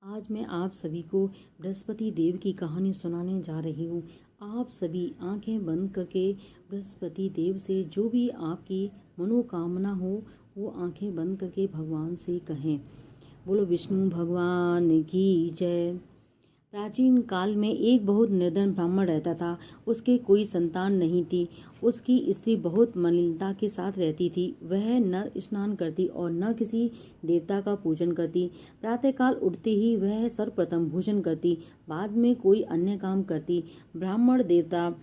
आज मैं आप सभी को बृहस्पति देव की कहानी सुनाने जा रही हूँ। आप सभी आंखें बंद करके बृहस्पति देव से जो भी आपकी मनोकामना हो वो आंखें बंद करके भगवान से कहें। बोलो विष्णु भगवान की जय। प्राचीन काल में एक बहुत निर्धन ब्राह्मण रहता था। उसके कोई संतान नहीं थी। उसकी स्त्री बहुत मलिनता के साथ रहती थी। वह न स्नान करती और न किसी देवता का पूजन करती। प्रातःकाल उठते ही वह सर्वप्रथम भोजन करती, बाद में कोई अन्य काम करती। ब्राह्मण देवता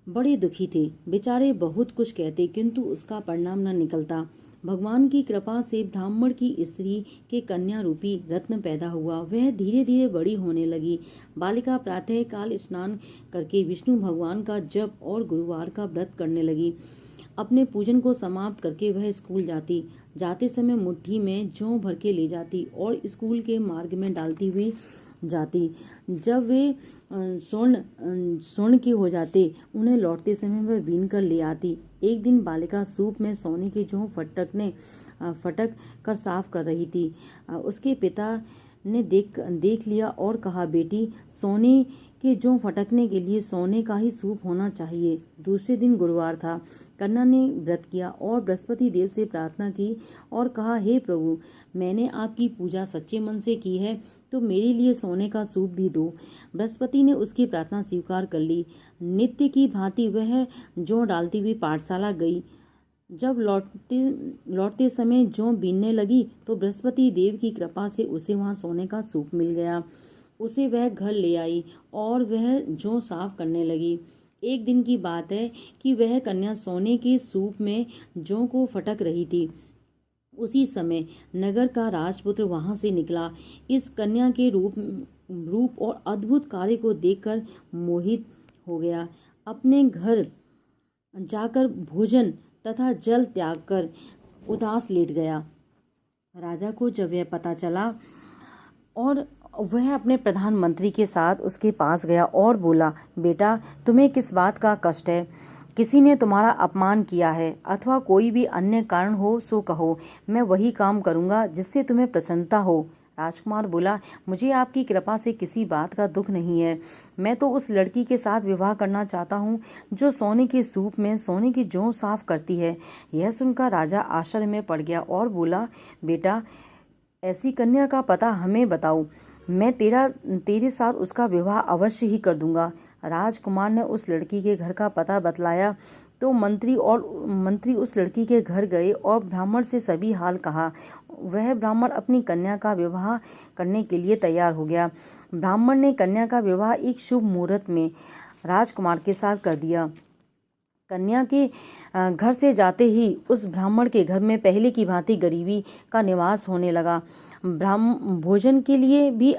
बड़े दुखी थे। बेचारे बहुत कुछ कहते किंतु उसका परिणाम न निकलता। भगवान की कृपा से ब्राह्मण की स्त्री के कन्या रूपी रत्न पैदा हुआ। वह धीरे धीरे बड़ी होने लगी। बालिका प्रातः काल स्नान करके विष्णु भगवान का जप और गुरुवार का व्रत करने लगी। अपने पूजन को समाप्त करके वह स्कूल जाती। जाते समय मुट्ठी में जौ भर के ले जाती और स्कूल के मार्ग में डालती हुई जाती। जब वे स्वर्ण के हो जाते उन्हें लौटते समय वह बीन कर ले आती। एक दिन बालिका सूप में सोने के जौ फटक कर साफ कर रही थी। उसके पिता ने देख लिया और कहा, बेटी, सोने के जौ फटकने के लिए सोने का ही सूप होना चाहिए। दूसरे दिन गुरुवार था। कन्या ने व्रत किया और बृहस्पति देव से प्रार्थना की और कहा, हे प्रभु, मैंने आपकी पूजा सच्चे मन से की है तो मेरे लिए सोने का सूप भी दो। बृहस्पति ने उसकी प्रार्थना स्वीकार कर ली। नित्य की भांति वह जौ डालती हुई पाठशाला गई। जब लौटते समय जौ बीनने लगी तो बृहस्पति देव की कृपा से उसे वहां सोने का सूप मिल गया। उसे वह घर ले आई और वह जौ साफ करने लगी। एक दिन की बात है कि वह कन्या सोने के सूप में जौ को फटक रही थी। उसी समय नगर का राजपुत्र वहां से निकला। इस कन्या के रूप और अद्भुत कार्य को देखकर मोहित हो गया। अपने घर जाकर भोजन तथा जल त्याग कर उदास लेट गया। राजा को जब यह पता चला और वह अपने प्रधानमंत्री के साथ उसके पास गया और बोला, बेटा, तुम्हें किस बात का कष्ट है? किसी ने तुम्हारा अपमान किया है अथवा कोई भी अन्य कारण हो सो कहो, मैं वही काम करूंगा जिससे तुम्हें प्रसन्नता हो। राजकुमार बोला, मुझे आपकी कृपा से किसी बात का दुख नहीं है। मैं तो उस लड़की के साथ विवाह करना चाहता हूँ जो सोने के सूप में सोने की जौ साफ करती है। यह सुनकर राजा आश्चर्य में पड़ गया और बोला, बेटा, ऐसी कन्या का पता हमें बताओ, मैं तेरे साथ उसका विवाह अवश्य ही कर दूंगा। राजकुमार ने उस लड़की के घर का पता बतलाया तो मंत्री उस लड़की के घर गए और ब्राह्मण से सभी हाल कहा। वह ब्राह्मण अपनी कन्या का विवाह करने के लिए तैयार हो गया। ब्राह्मण ने कन्या का विवाह एक शुभ मुहूर्त में राजकुमार के साथ कर दिया। कन्या के घर से जाते ही उस ब्राह्मण के घर में पहले की भांति गरीबी का निवास होने लगा। भोजन के लिए भी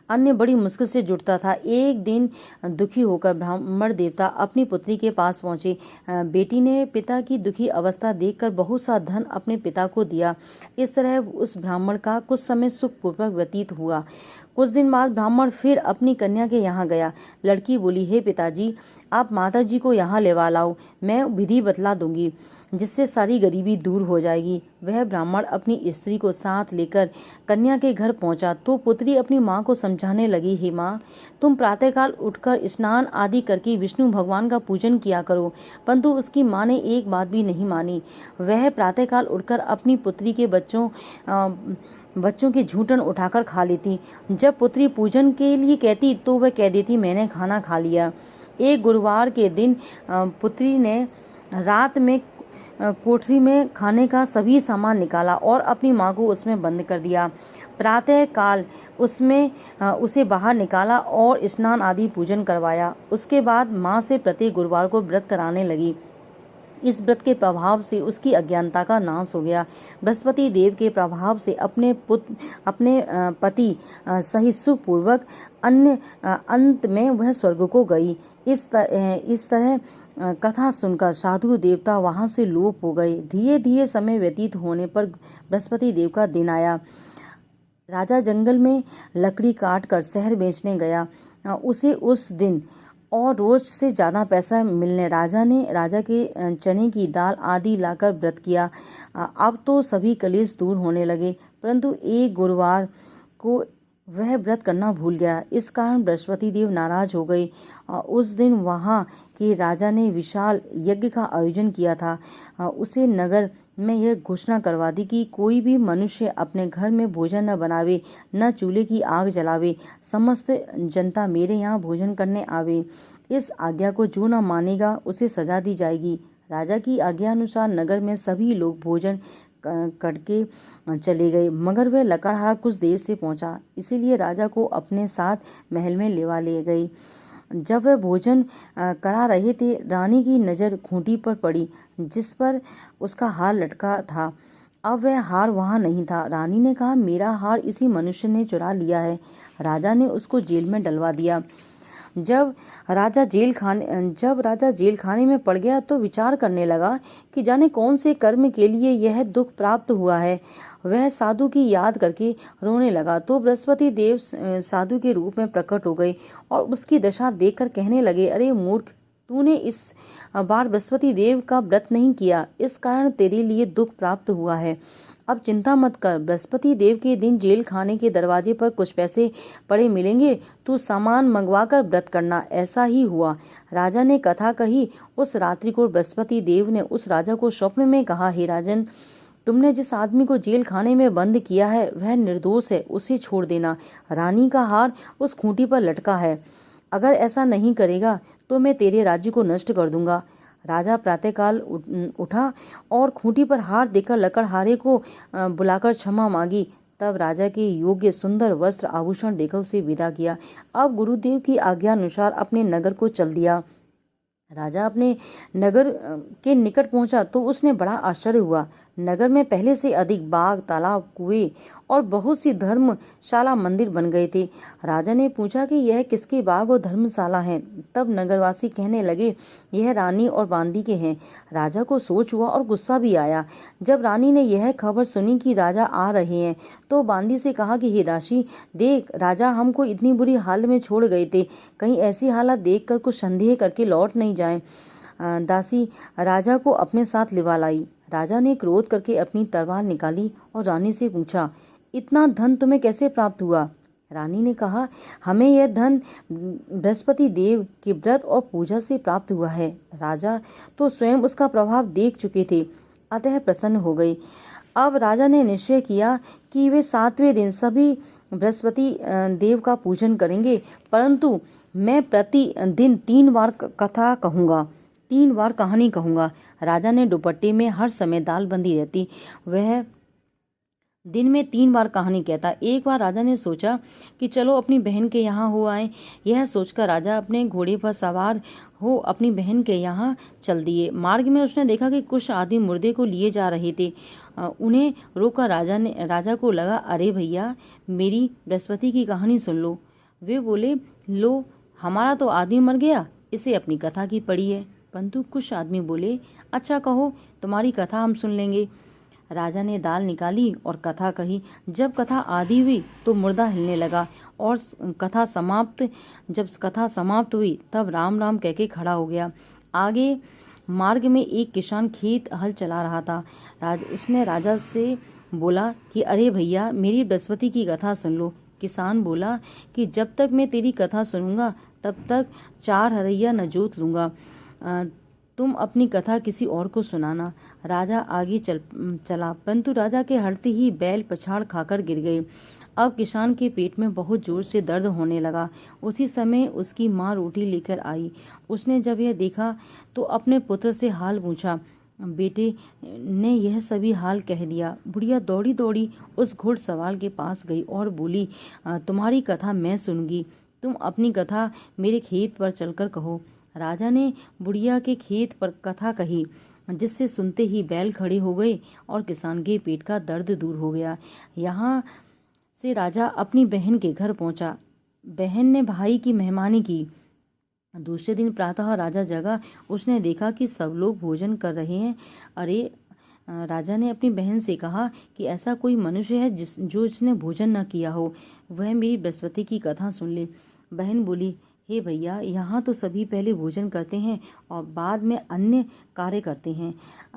अन्य बड़ी मुश्किल से जुटता था। एक दिन दुखी होकर ब्राह्मण देवता अपनी पुत्री के पास पहुंचे। बेटी ने पिता की दुखी अवस्था देखकर बहुत सा धन अपने पिता को दिया। इस तरह उस ब्राह्मण का कुछ समय सुखपूर्वक व्यतीत हुआ। कुछ दिन बाद ब्राह्मण फिर अपनी कन्या के यहाँ गया। लड़की बोली, हे पिताजी, आप माताजी को यहाँ लेवा लाओ, मैं विधि बतला दूंगी जिससे सारी गरीबी दूर हो जाएगी। वह ब्राह्मण अपनी स्त्री को साथ लेकर कन्या के घर पहुंचा तो पुत्री अपनी माँ को समझाने लगी, हे माँ, तुम प्रातःकाल उठकर स्नान आदि करके विष्णु भगवान का पूजन किया करो। परंतु उसकी माँ ने एक बात भी नहीं मानी। वह प्रातःकाल उठकर अपनी पुत्री के बच्चों की झूठन उठाकर खा लेती। जब पुत्री पूजन के लिए कहती तो वह कह देती, मैंने खाना खा लिया। एक गुरुवार के दिन पुत्री ने रात में कोठरी में खाने का सभी सामान निकाला और अपनी माँ को उसमें बंद कर दिया। प्रातः काल उसे बाहर निकाला और स्नान आदि पूजन करवाया। उसके बाद माँ से प्रत्येक गुरुवार को व्रत कराने लगी। इस व्रत के प्रभाव से उसकी अज्ञानता का नाश हो गया। बृहस्पति देव के प्रभाव से अपने पति सहित सुखपूर्वक अंत में वह स्वर्ग को गई। इस तरह कथा सुनकर साधु देवता वहां से लोप हो गए। धीरे धीरे समय व्यतीत होने पर बृहस्पति देव का दिन आया। राजा जंगल में लकड़ी काट कर शहर बेचने गया। उसे उस दिन और रोज से ज़्यादा पैसा मिलने राजा ने राजा के चने की दाल आदि लाकर व्रत किया। अब तो सभी कलेश दूर होने लगे। परंतु एक गुरुवार को वह व्रत करना भूल गया। इस कारण बृहस्पति देव नाराज हो गए। उस दिन वहाँ के राजा ने विशाल यज्ञ का आयोजन किया था। उसे नगर में यह घोषणा करवा दी कि कोई भी मनुष्य अपने घर में भोजन न बनावे, न चूल्हे की आग जलावे। समस्त जनता मेरे यहाँ भोजन करने आवे। इस आज्ञा को जो न मानेगा उसे सजा दी जाएगी। राजा की आज्ञा अनुसार नगर में सभी लोग भोजन करके चले गए, मगर वह लकड़हारा कुछ देर से पहुंचा, इसीलिए राजा को अपने साथ महल में लेवा ले गई। जब वह भोजन करा रहे थे, रानी की नज़र खूंटी पर पड़ी जिस पर उसका हार लटका था। अब वह हार वहां नहीं था। रानी ने कहा, मेरा हार इसी मनुष्य ने चुरा लिया है। राजा ने उसको जेल में डलवा दिया। जब राजा जेल खाने में पड़ गया तो विचार करने लगा कि जाने कौन से कर्म के लिए यह दुख प्राप्त हुआ है। वह साधु की याद करके रोने लगा तो बृहस्पति देव साधु के रूप में प्रकट हो गए और उसकी दशा देखकर कहने लगे, अरे मूर्ख, तूने इस बार बृहस्पति देव का व्रत नहीं किया, इस कारण तेरे लिए दुख प्राप्त हुआ है। अब चिंता मत कर, बृहस्पति देव के दिन जेल खाने के दरवाजे पर कुछ पैसे पड़े मिलेंगे, तू सामान मंगवाकर व्रत करना। ऐसा ही हुआ। राजा ने कथा कही। उस रात्रि को बृहस्पति देव ने उस राजा को स्वप्न में कहा, हे राजन, तुमने जिस आदमी को जेल खाने में बंद किया है वह निर्दोष है, उसे छोड़ देना। रानी का हार उस खूंटी पर लटका है, अगर ऐसा नहीं करेगा तो मैं तेरे राज्य को नष्ट कर दूंगा। राजा प्रातःकाल उठा और खूंटी पर हार देकर लकड़हारे को बुलाकर क्षमा मांगी। तब राजा के योग्य सुंदर वस्त्र आभूषण देकर उसे विदा किया। अब गुरुदेव की आज्ञा अनुसार अपने नगर को चल दिया। राजा अपने नगर के निकट पहुंचा तो उसने बड़ा आश्चर्य हुआ। नगर में पहले से अधिक बाग, तालाब, कुएं और बहुत सी धर्मशाला मंदिर बन गए थे। राजा ने पूछा कि यह किसके बाग और धर्मशाला हैं? तब नगरवासी कहने लगे, यह रानी और बांदी के हैं। राजा को सोच हुआ और गुस्सा भी आया। जब रानी ने यह खबर सुनी कि राजा आ रहे हैं तो बांदी से कहा कि हे दासी, देख, राजा हमको इतनी बुरी हाल में छोड़ गए थे, कहीं ऐसी हालत देखकर कुछ संदेह करके लौट नहीं जाए। दासी राजा को अपने साथ लिवा लाई। राजा ने क्रोध करके अपनी तलवार निकाली और रानी से पूछा, इतना धन तुम्हें कैसे प्राप्त हुआ? रानी ने कहा, हमें यह धन बृहस्पति देव के व्रत और पूजा से प्राप्त हुआ है। राजा तो स्वयं उसका प्रभाव देख चुके थे, अतः प्रसन्न हो गए। अब राजा ने निश्चय किया कि वे 7वें दिन सभी बृहस्पति देव का पूजन करेंगे, परंतु मैं प्रतिदिन 3 बार कथा कहूँगा, 3 बार कहानी कहूँगा। राजा ने दुपट्टे में हर समय दाल बंधी रहती, वह दिन में 3 बार कहानी कहता। एक बार राजा ने सोचा कि चलो अपनी बहन के यहाँ हो आए। यह सोचकर राजा अपने घोड़े पर सवार हो अपनी बहन के यहाँ चल दिए। मार्ग में उसने देखा कि कुछ आदमी मुर्दे को लिए जा रहे थे। उन्हें रोककर राजा को लगा, अरे भैया, मेरी बृहस्पति की कहानी सुन लो। वे बोले, लो, हमारा तो आदमी मर गया, इसे अपनी कथा की पड़ी है। परंतु कुछ आदमी बोले, अच्छा कहो, तुम्हारी कथा हम सुन लेंगे। राजा ने दाल निकाली और कथा कही। जब कथा आधी हुई तो मुर्दा हिलने लगा और जब कथा समाप्त हुई तब राम राम कह के खड़ा हो गया। आगे मार्ग में एक किसान खेत हल चला रहा था। उसने राजा से बोला कि अरे भैया, मेरी बृहस्पति की कथा सुन लो। किसान बोला कि जब तक मैं तेरी कथा सुनूंगा तब तक 4 हरैया न जोत लूँगा, तुम अपनी कथा किसी और को सुनाना। राजा आगे चला, परंतु राजा के हटते ही बैल पछाड़ खाकर गिर गए। अब किसान के पेट में बहुत जोर से दर्द होने लगा। उसी समय उसकी माँ रोटी लेकर आई। उसने जब यह देखा तो अपने पुत्र से हाल पूछा। बेटे ने यह सभी हाल कह दिया। बुढ़िया दौड़ी दौड़ी उस घुड़सवार के पास गई और बोली, तुम्हारी कथा मैं सुनूंगी, तुम अपनी कथा मेरे खेत पर चलकर कहो। राजा ने बुढ़िया के खेत पर कथा कही, जिससे सुनते ही बैल खड़े हो गए और किसान के पेट का दर्द दूर हो गया। यहाँ से राजा अपनी बहन के घर पहुंचा। बहन ने भाई की मेहमानी की। दूसरे दिन प्रातः राजा जगा, उसने देखा कि सब लोग भोजन कर रहे हैं। अरे, राजा ने अपनी बहन से कहा कि ऐसा कोई मनुष्य है जिसने भोजन न किया हो, वह मेरी बृहस्पति की कथा सुन ले। बहन बोली, हे भैया, यहाँ तो सभी पहले भोजन करते हैं और बाद में अन्य कार्य करते हैं।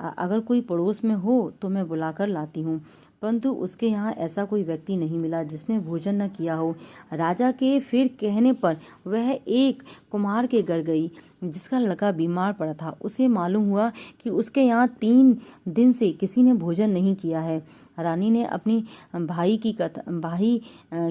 अगर कोई पड़ोस में हो तो मैं बुलाकर लाती हूँ। परंतु उसके यहाँ ऐसा कोई व्यक्ति नहीं मिला जिसने भोजन न किया हो। राजा के फिर कहने पर वह एक कुम्हार के घर गई जिसका लड़का बीमार पड़ा था। उसे मालूम हुआ कि उसके यहाँ 3 दिन से किसी ने भोजन नहीं किया है। रानी ने अपनी भाई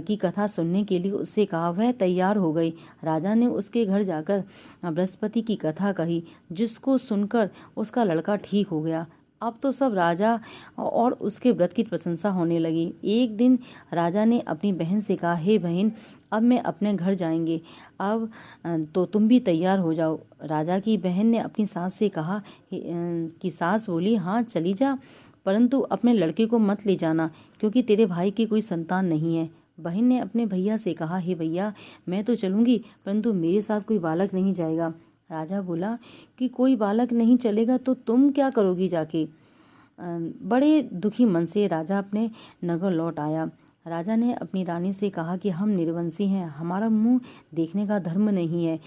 की कथा सुनने के लिए उससे कहा। वह तैयार हो गई। राजा ने उसके घर जाकर बृहस्पति की कथा कही, जिसको सुनकर उसका लड़का ठीक हो गया। अब तो सब राजा और उसके व्रत की प्रशंसा होने लगी। एक दिन राजा ने अपनी बहन से कहा, हे बहन, अब मैं अपने घर जाएंगे, अब तो तुम भी तैयार हो जाओ। राजा की बहन ने अपनी सास से कहा कि सास बोली, हाँ चली जा, परंतु अपने लड़के को मत ले जाना, क्योंकि तेरे भाई की कोई संतान नहीं है। बहन ने अपने भैया से कहा, हे भैया, मैं तो चलूंगी, परंतु मेरे साथ कोई बालक नहीं जाएगा। राजा बोला कि कोई बालक नहीं चलेगा तो तुम क्या करोगी जाके। बड़े दुखी मन से राजा अपने नगर लौट आया। राजा ने अपनी रानी से कहा कि हम निर्वंशी हैं, हमारा मुंह देखने का धर्म नहीं है।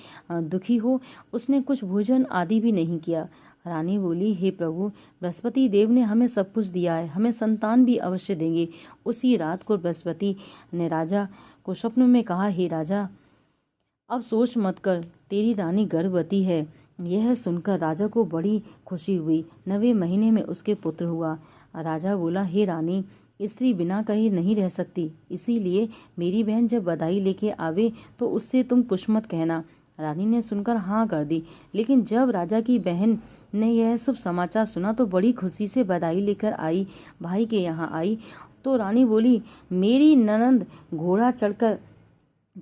दुखी हो उसने कुछ भोजन आदि भी नहीं किया। रानी बोली, हे प्रभु, बृहस्पति देव ने हमें सब कुछ दिया है, हमें संतान भी अवश्य देंगे। उसी रात को बृहस्पति ने राजा को स्वप्न में कहा, हे राजा, अब सोच मत कर, तेरी रानी गर्भवती है। यह सुनकर राजा को बड़ी खुशी हुई। 9वें महीने में उसके पुत्र हुआ। राजा बोला, हे रानी, स्त्री बिना कहे नहीं रह सकती, इसीलिए मेरी बहन जब बधाई लेके आवे तो उससे तुम कुछ मत कहना। रानी ने सुनकर हाँ कर दी। लेकिन जब राजा की बहन ने यह शुभ समाचार सुना तो बड़ी खुशी से बधाई लेकर आई, भाई के यहाँ आई। तो रानी बोली, मेरी ननंद घोड़ा चढ़कर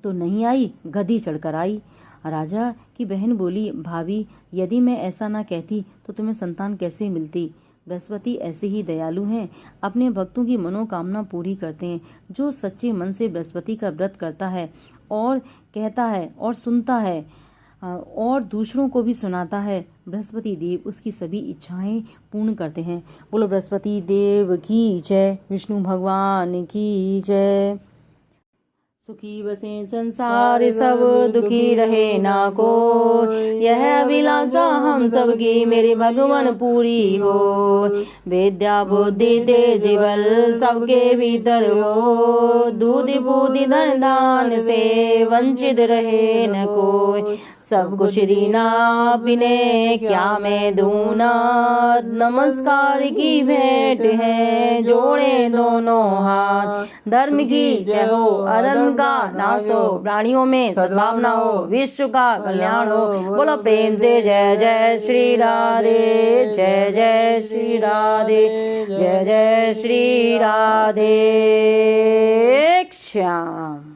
तो नहीं आई, गधी चढ़कर आई। राजा की बहन बोली, भाभी, यदि मैं ऐसा ना कहती तो तुम्हें संतान कैसे मिलती। बृहस्पति ऐसे ही दयालु हैं, अपने भक्तों की मनोकामना पूरी करते हैं। जो सच्चे मन से बृहस्पति का व्रत करता है और कहता है और सुनता है और दूसरों को भी सुनाता है, बृहस्पति देव उसकी सभी इच्छाएं पूर्ण करते हैं। बोलो बृहस्पति देव की जय, विष्णु भगवान की जय। सुखी बसे संसार सब, दुखी रहे ना को, यह अभिलाषा हम सबकी मेरे भगवान पूरी हो। विद्या बुद्धि तेज बल सबके भीतर हो, दूध बुद्धि धन दान से वंचित रहे न कोई। सब कुछ दीना बिने क्या मैं दूना, नमस्कार की भेंट है जोड़े दोनों हाथ। धर्म की जय हो, अधर्म का नाश हो, प्राणियों में सद्भावना हो, विश्व का कल्याण हो। बोलो प्रेम से जय जय श्री राधे, जय जय श्री राधे, जय जय श्री राधे श्याम।